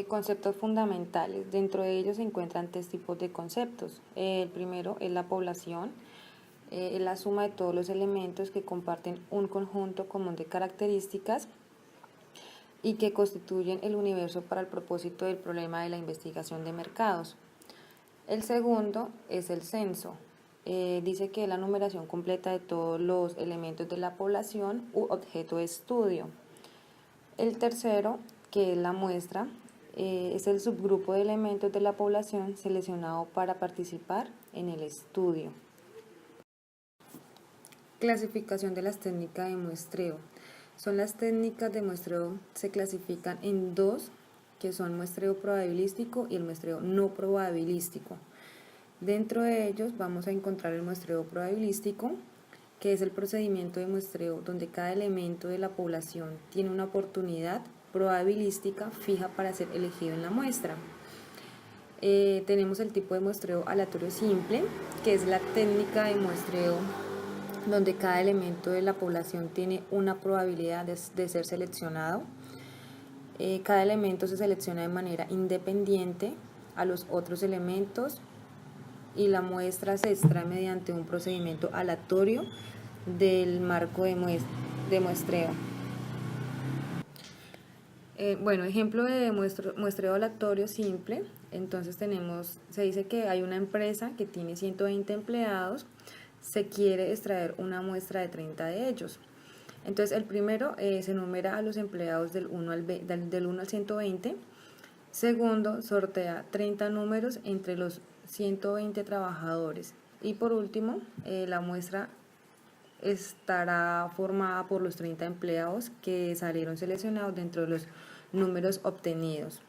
Conceptos fundamentales. Dentro de ellos se encuentran tres tipos de conceptos. El primero es la población, es la suma de todos los elementos que comparten un conjunto común de características y que constituyen el universo para el propósito del problema de la investigación de mercados. El segundo es el censo. Dice que es la numeración completa de todos los elementos de la población u objeto de estudio. El tercero, que es la muestra, es el subgrupo de elementos de la población seleccionado para participar en el estudio. Clasificación de las técnicas de muestreo. Son las técnicas de muestreo, se clasifican en dos, que son muestreo probabilístico y el muestreo no probabilístico. Dentro de ellos vamos a encontrar el muestreo probabilístico, que es el procedimiento de muestreo donde cada elemento de la población tiene una oportunidad probabilística fija para ser elegido en la muestra. Tenemos el tipo de muestreo aleatorio simple, que es la técnica de muestreo donde cada elemento de la población tiene una probabilidad de ser seleccionado. Cada elemento se selecciona de manera independiente a los otros elementos y la muestra se extrae mediante un procedimiento aleatorio del marco de muestreo. Ejemplo de muestreo aleatorio simple. Entonces se dice que hay una empresa que tiene 120 empleados, se quiere extraer una muestra de 30 de ellos. Entonces el primero se enumera a los empleados del 1 al 120. Segundo, sortea 30 números entre los 120 trabajadores. Y por último, la muestra estará formada por los 30 empleados que salieron seleccionados dentro de los números obtenidos.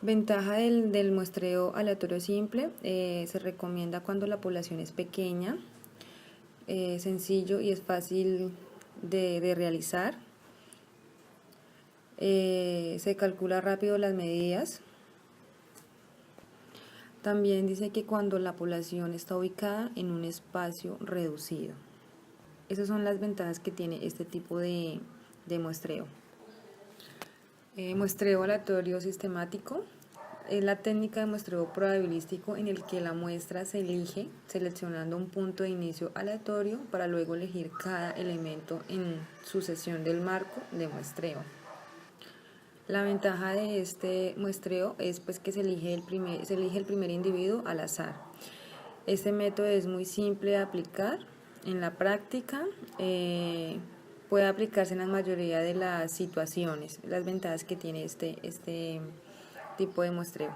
Ventaja del muestreo aleatorio simple. Se recomienda cuando la población es pequeña, sencillo y es fácil de realizar. Se calcula rápido las medidas. También dice que cuando la población está ubicada en un espacio reducido. Esas son las ventajas que tiene este tipo de muestreo. Muestreo aleatorio sistemático es la técnica de muestreo probabilístico en el que la muestra se elige seleccionando un punto de inicio aleatorio para luego elegir cada elemento en sucesión del marco de muestreo. La ventaja de este muestreo es que se elige el primer individuo al azar. Este método es muy simple de aplicar en la práctica, puede aplicarse en la mayoría de las situaciones. Las ventajas que tiene este tipo de muestreo.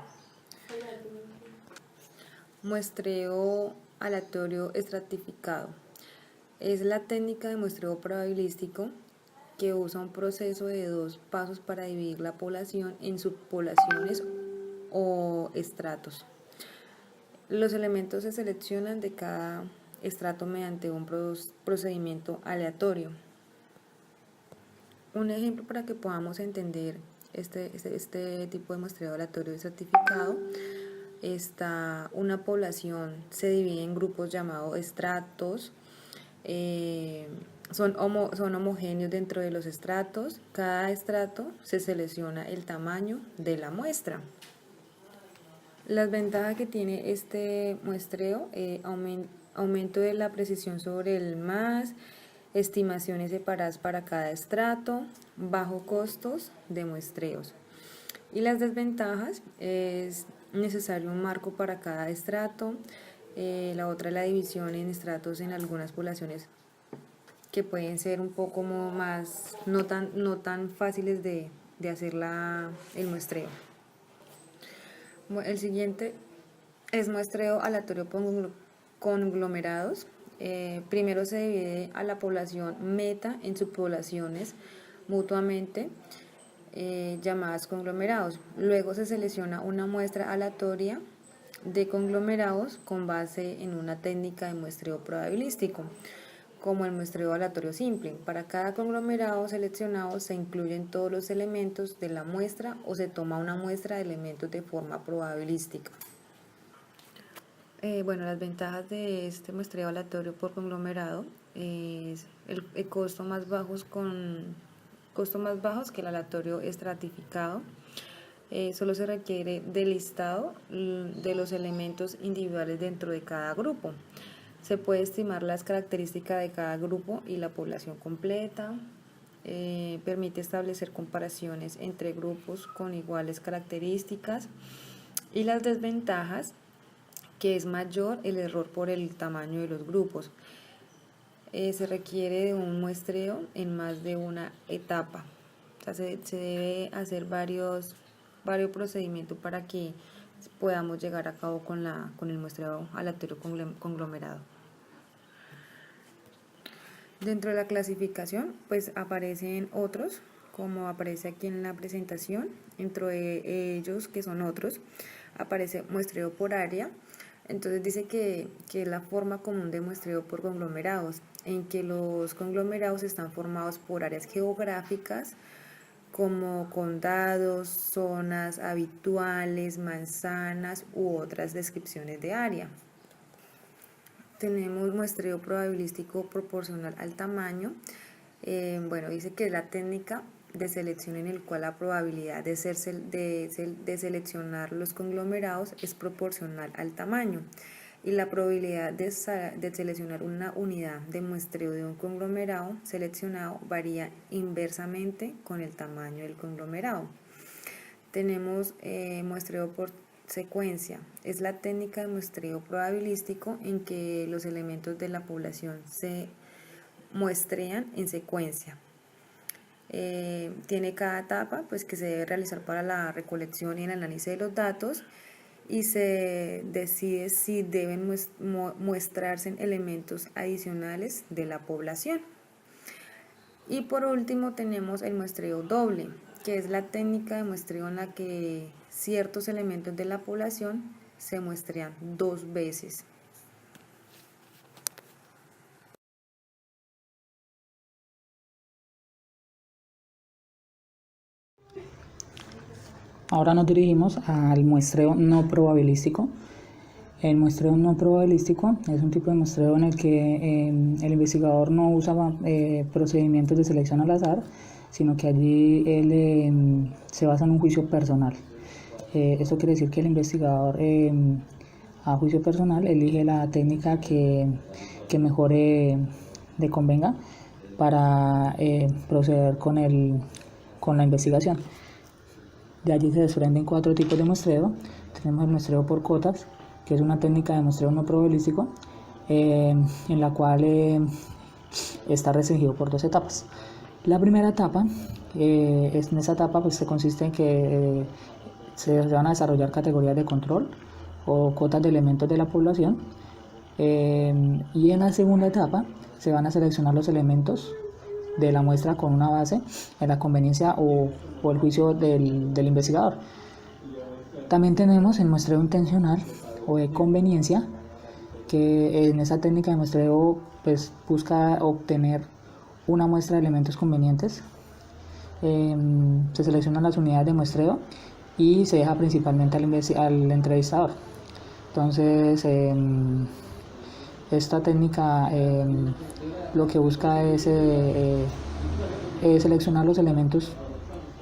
Muestreo aleatorio estratificado. Es la técnica de muestreo probabilístico que usa un proceso de 2 pasos para dividir la población en subpoblaciones o estratos. Los elementos se seleccionan de cada estrato mediante un procedimiento aleatorio. Un ejemplo para que podamos entender este tipo de muestreo aleatorio estratificado: una población se divide en grupos llamados estratos. Son homogéneos dentro de los estratos. Cada estrato se selecciona el tamaño de la muestra. Las ventajas que tiene este muestreo: aumento de la precisión sobre el MAS, estimaciones separadas para cada estrato, bajo costos de muestreos. Y las desventajas: es necesario un marco para cada estrato. La otra es la división en estratos en algunas poblaciones que pueden ser un poco más no tan fáciles de hacer el muestreo. El siguiente es muestreo aleatorio conglomerados. Primero se divide a la población meta en subpoblaciones mutuamente llamadas conglomerados. Luego se selecciona una muestra aleatoria de conglomerados con base en una técnica de muestreo probabilístico, como el muestreo aleatorio simple. Para cada conglomerado seleccionado se incluyen todos los elementos de la muestra o se toma una muestra de elementos de forma probabilística. Las ventajas de este muestreo aleatorio por conglomerado es el costo más bajo costo más bajos que el aleatorio estratificado. Solo se requiere del listado de los elementos individuales dentro de cada grupo. Se puede estimar las características de cada grupo y la población completa. Permite establecer comparaciones entre grupos con iguales características. Y las desventajas, que es mayor el error por el tamaño de los grupos. Se requiere de un muestreo en más de una etapa. O sea, se debe hacer varios procedimientos para que podamos llegar a cabo con el muestreo aleatorio conglomerado. Dentro de la clasificación, pues aparecen otros, como aparece aquí en la presentación. Dentro de ellos, que son otros, aparece muestreo por área. Entonces dice que es la forma común de muestreo por conglomerados, en que los conglomerados están formados por áreas geográficas como condados, zonas habituales, manzanas u otras descripciones de área. Tenemos muestreo probabilístico proporcional al tamaño. Dice que es la técnica de selección en el cual la probabilidad de seleccionar los conglomerados es proporcional al tamaño, y la probabilidad de seleccionar una unidad de muestreo de un conglomerado seleccionado varía inversamente con el tamaño del conglomerado. Tenemos muestreo por secuencia. Es la técnica de muestreo probabilístico en que los elementos de la población se muestrean en secuencia. Tiene cada etapa pues, que se debe realizar para la recolección y el análisis de los datos, y se decide si deben muestrarse elementos adicionales de la población. Y por último tenemos el muestreo doble, que es la técnica de muestreo en la que ciertos elementos de la población se muestrean 2 veces. Ahora nos dirigimos al muestreo no probabilístico. El muestreo no probabilístico es un tipo de muestreo en el que el investigador no usa procedimientos de selección al azar, sino que allí él se basa en un juicio personal. Eso quiere decir que el investigador a juicio personal elige la técnica que mejor le convenga para proceder con la investigación. De allí se desprenden 4 tipos de muestreo. Tenemos el muestreo por cotas, que es una técnica de muestreo no probabilístico, en la cual está restringido por 2 etapas. La primera etapa, en esa etapa pues, se consiste en que se van a desarrollar categorías de control o cotas de elementos de la población, y en la segunda etapa se van a seleccionar los elementos de la muestra con una base en la conveniencia o el juicio del investigador. También tenemos el muestreo intencional o de conveniencia, que en esa técnica de muestreo pues, busca obtener una muestra de elementos convenientes. Se seleccionan las unidades de muestreo y se deja principalmente al entrevistador. Entonces, esta técnica lo que busca es seleccionar los elementos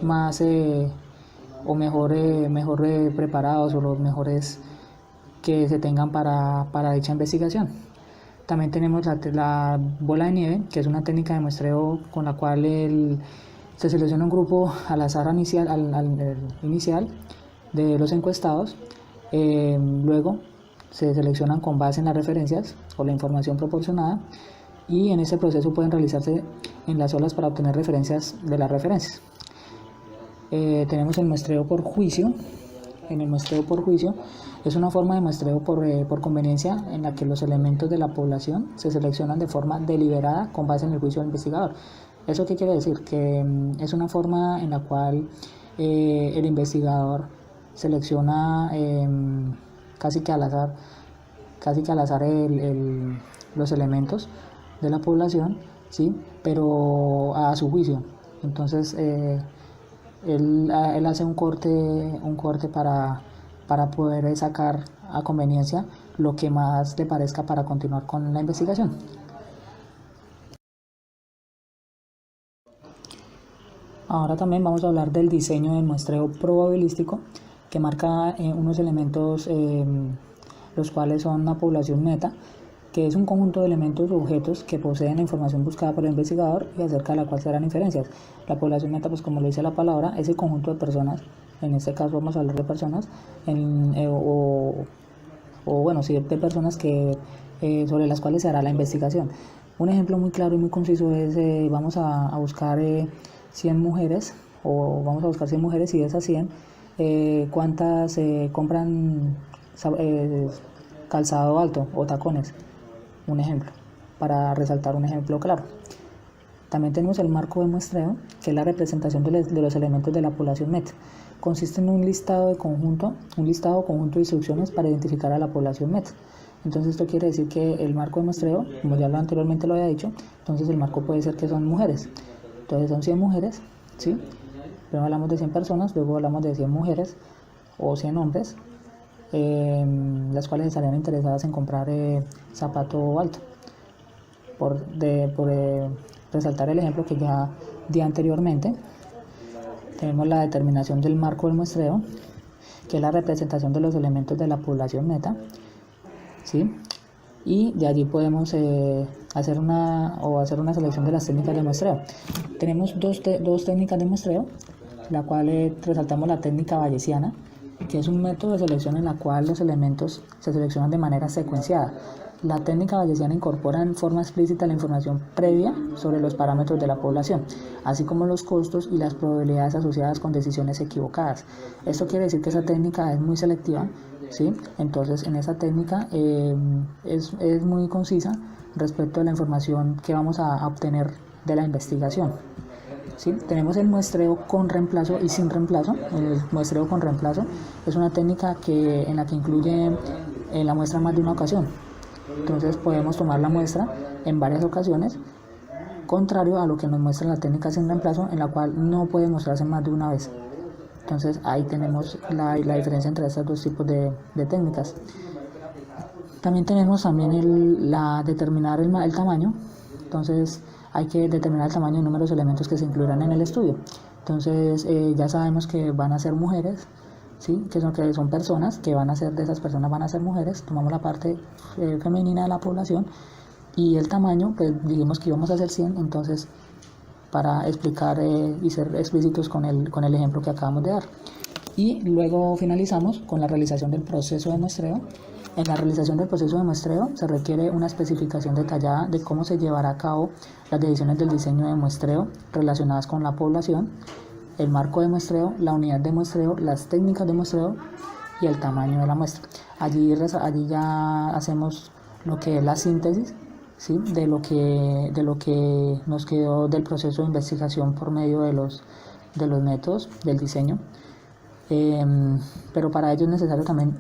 más o mejor preparados, o los mejores que se tengan para dicha investigación. También tenemos la bola de nieve, que es una técnica de muestreo con la cual se selecciona un grupo al azar inicial de los encuestados. Luego se seleccionan con base en las referencias o la información proporcionada, y en ese proceso pueden realizarse enlazolas para obtener referencias de las referencias. Tenemos el muestreo por juicio. En el muestreo por juicio es una forma de muestreo por conveniencia en la que los elementos de la población se seleccionan de forma deliberada con base en el juicio del investigador. ¿Eso qué quiere decir? Que es una forma en la cual el investigador selecciona casi que al azar los elementos de la población, ¿sí? Pero a su juicio. Entonces él hace un corte para poder sacar a conveniencia lo que más le parezca para continuar con la investigación. Ahora también vamos a hablar del diseño del muestreo probabilístico, que marca unos elementos los cuales son una población meta, que es un conjunto de elementos o objetos que poseen la información buscada por el investigador y acerca de la cual se harán inferencias. La población meta, pues como lo dice la palabra, es el conjunto de personas, en este caso vamos a hablar de personas, de personas que, sobre las cuales se hará la investigación. Un ejemplo muy claro y muy conciso es, vamos a buscar 100 mujeres, o vamos a buscar 100 mujeres y de esas 100, ¿cuántas compran calzado alto o tacones? Un ejemplo, para resaltar un ejemplo claro. También tenemos el marco de muestreo, que es la representación de los elementos de la población meta. Consiste en un listado conjunto de instrucciones para identificar a la población meta. Entonces esto quiere decir que el marco de muestreo, como ya anteriormente lo había dicho, entonces el marco puede ser que son mujeres. Entonces son 100 mujeres, ¿sí? Primero hablamos de 100 personas, luego hablamos de 100 mujeres o 100 hombres, las cuales estarían interesadas en comprar zapato alto. Por resaltar el ejemplo que ya di anteriormente, tenemos la determinación del marco del muestreo, que es la representación de los elementos de la población meta, ¿sí? Y de allí podemos hacer una selección de las técnicas de muestreo. Tenemos dos técnicas de muestreo, la cual resaltamos la técnica bayesiana, que es un método de selección en la cual los elementos se seleccionan de manera secuenciada. La técnica bayesiana incorpora en forma explícita la información previa sobre los parámetros de la población, así como los costos y las probabilidades asociadas con decisiones equivocadas. Esto quiere decir que esa técnica es muy selectiva, ¿sí? Entonces en esa técnica es muy concisa respecto a la información que vamos a obtener de la investigación. ¿Sí? Tenemos el muestreo con reemplazo y sin reemplazo. El muestreo con reemplazo es una técnica en la que incluye la muestra en más de una ocasión. Entonces podemos tomar la muestra en varias ocasiones, contrario a lo que nos muestra la técnica sin reemplazo, en la cual no puede mostrarse más de una vez. Entonces ahí tenemos la diferencia entre estos dos tipos de técnicas. También tenemos determinar el tamaño. Entonces hay que determinar el tamaño y número de elementos que se incluirán en el estudio. Entonces ya sabemos que van a ser mujeres, ¿sí? que son personas, de esas personas van a ser mujeres. Tomamos la parte femenina de la población y el tamaño, pues dijimos que íbamos a hacer 100, entonces para explicar y ser explícitos con el ejemplo que acabamos de dar. Y luego finalizamos con la realización del proceso de muestreo. En la realización del proceso de muestreo se requiere una especificación detallada de cómo se llevará a cabo las decisiones del diseño de muestreo relacionadas con la población, el marco de muestreo, la unidad de muestreo, las técnicas de muestreo y el tamaño de la muestra. Allí ya hacemos lo que es la síntesis, ¿sí? de lo que nos quedó del proceso de investigación por medio de los métodos del diseño. Pero para ello es necesario también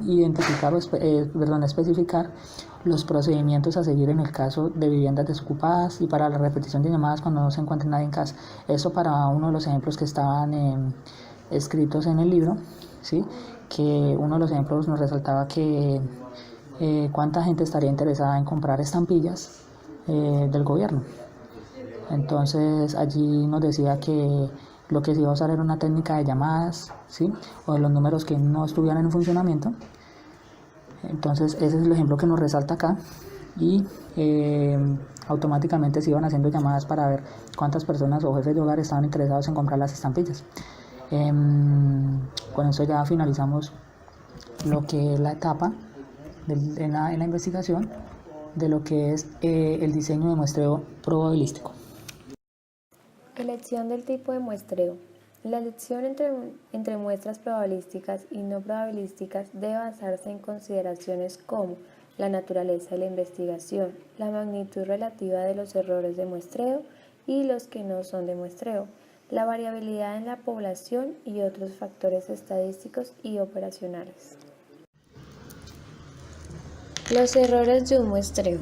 especificar los procedimientos a seguir en el caso de viviendas desocupadas y para la repetición de llamadas cuando no se encuentre nadie en casa. Eso para uno de los ejemplos que estaban escritos en el libro, ¿sí? Que uno de los ejemplos nos resaltaba que cuánta gente estaría interesada en comprar estampillas del gobierno. Entonces allí nos decía que lo que se iba a usar era una técnica de llamadas, ¿sí? o de los números que no estuvieran en funcionamiento. Entonces ese es el ejemplo que nos resalta acá y automáticamente se iban haciendo llamadas para ver cuántas personas o jefes de hogar estaban interesados en comprar las estampillas. Con eso ya finalizamos lo que es la etapa en la investigación de lo que es el diseño de muestreo probabilístico. Elección del tipo de muestreo. La elección entre muestras probabilísticas y no probabilísticas debe basarse en consideraciones como la naturaleza de la investigación, la magnitud relativa de los errores de muestreo y los que no son de muestreo, la variabilidad en la población y otros factores estadísticos y operacionales. Los errores de un muestreo.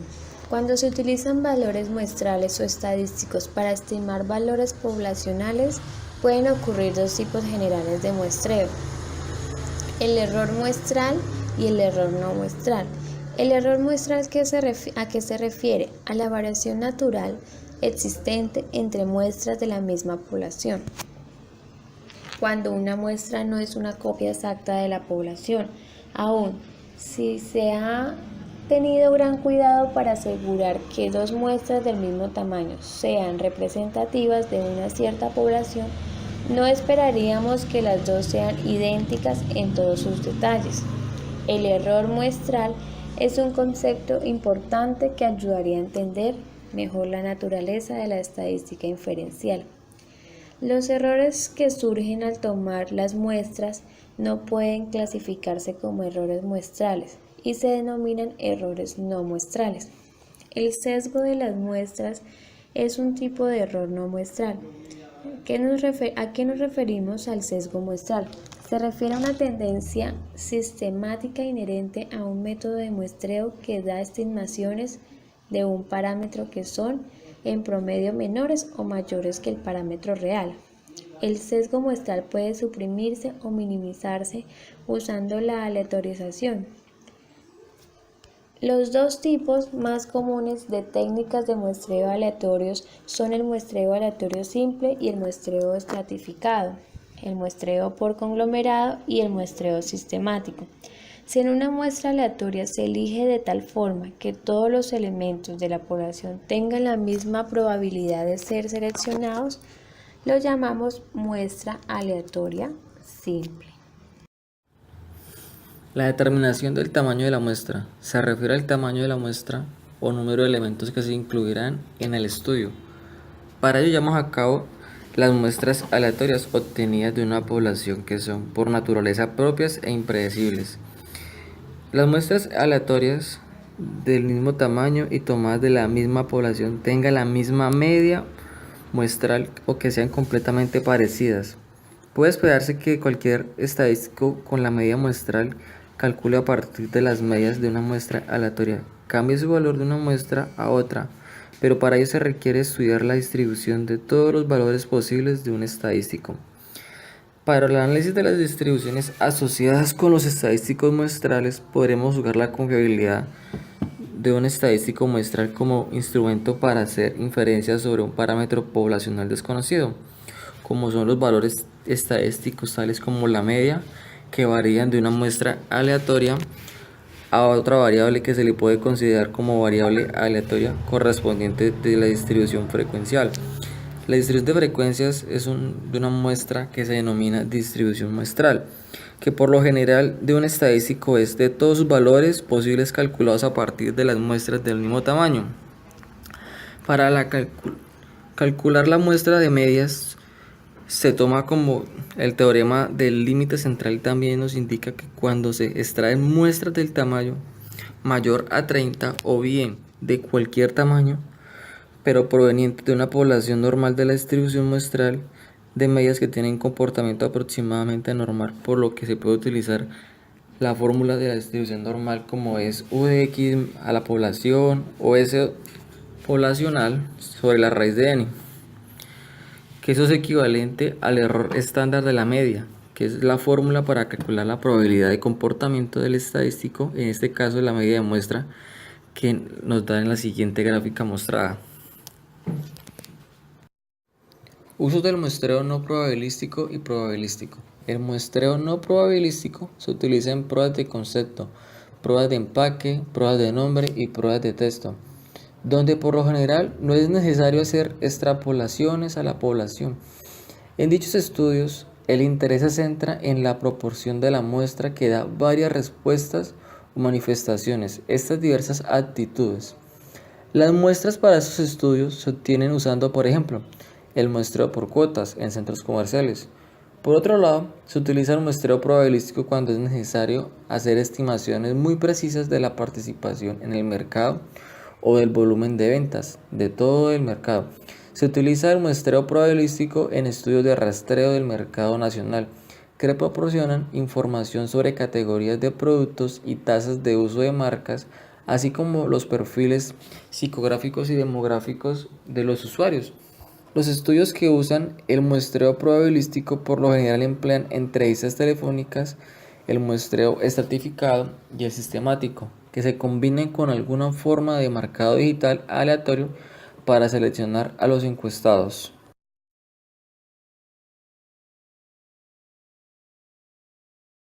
Cuando se utilizan valores muestrales o estadísticos para estimar valores poblacionales, pueden ocurrir dos tipos generales de muestreo: el error muestral y el error no muestral. El error muestral, ¿a qué se refiere? A la variación natural existente entre muestras de la misma población. cuando una muestra no es una copia exacta de la población. Aún, si se ha tenido gran cuidado para asegurar que dos muestras del mismo tamaño sean representativas de una cierta población, no esperaríamos que las dos sean idénticas en todos sus detalles. El error muestral es un concepto importante que ayudaría a entender mejor la naturaleza de la estadística inferencial. Los errores que surgen al tomar las muestras no pueden clasificarse como errores muestrales y se denominan errores no muestrales. El sesgo de las muestras es un tipo de error no muestral. ¿A qué nos referimos al sesgo muestral? Se refiere a una tendencia sistemática inherente a un método de muestreo que da estimaciones de un parámetro que son en promedio menores o mayores que el parámetro real. El sesgo muestral puede suprimirse o minimizarse usando la aleatorización. Los dos tipos más comunes de técnicas de muestreo aleatorios son el muestreo aleatorio simple y el muestreo estratificado, el muestreo por conglomerado y el muestreo sistemático. Si en una muestra aleatoria se elige de tal forma que todos los elementos de la población tengan la misma probabilidad de ser seleccionados, lo llamamos muestra aleatoria simple. La determinación del tamaño de la muestra se refiere al tamaño de la muestra o número de elementos que se incluirán en el estudio. Para ello llevamos a cabo las muestras aleatorias obtenidas de una población que son por naturaleza propias e impredecibles. Las muestras aleatorias del mismo tamaño y tomadas de la misma población tengan la misma media muestral o que sean completamente parecidas. Puede esperarse que cualquier estadístico con la media muestral calcule a partir de las medias de una muestra aleatoria, cambie su valor de una muestra a otra, pero para ello se requiere estudiar la distribución de todos los valores posibles de un estadístico. Para el análisis de las distribuciones asociadas con los estadísticos muestrales, podremos juzgar la confiabilidad de un estadístico muestral como instrumento para hacer inferencias sobre un parámetro poblacional desconocido, como son los valores estadísticos tales como la media, que varían de una muestra aleatoria a otra variable que se le puede considerar como variable aleatoria correspondiente de la distribución frecuencial. La distribución de frecuencias es de una muestra que se denomina distribución muestral, que por lo general de un estadístico es de todos sus valores posibles calculados a partir de las muestras del mismo tamaño. Para calcular la muestra de medias se toma como el teorema del límite central. También nos indica que cuando se extraen muestras del tamaño mayor a 30 o bien de cualquier tamaño, pero proveniente de una población normal de la distribución muestral de medias que tienen comportamiento aproximadamente normal, por lo que se puede utilizar la fórmula de la distribución normal como es U de X a la población o S poblacional sobre la raíz de N, que eso es equivalente al error estándar de la media, que es la fórmula para calcular la probabilidad de comportamiento del estadístico, en este caso la media de muestra, que nos da en la siguiente gráfica mostrada. Usos del muestreo no probabilístico y probabilístico. El muestreo no probabilístico se utiliza en pruebas de concepto, pruebas de empaque, pruebas de nombre y pruebas de texto, donde por lo general no es necesario hacer extrapolaciones a la población. En dichos estudios, el interés se centra en la proporción de la muestra que da varias respuestas o manifestaciones, estas diversas actitudes. Las muestras para esos estudios se obtienen usando, por ejemplo, el muestreo por cuotas en centros comerciales. Por otro lado, se utiliza el muestreo probabilístico cuando es necesario hacer estimaciones muy precisas de la participación en el mercado o del volumen de ventas de todo el mercado. Se utiliza el muestreo probabilístico en estudios de rastreo del mercado nacional, que proporcionan información sobre categorías de productos y tasas de uso de marcas, así como los perfiles psicográficos y demográficos de los usuarios. Los estudios que usan el muestreo probabilístico por lo general emplean entrevistas telefónicas, el muestreo estratificado y el sistemático, que se combinen con alguna forma de marcado digital aleatorio para seleccionar a los encuestados.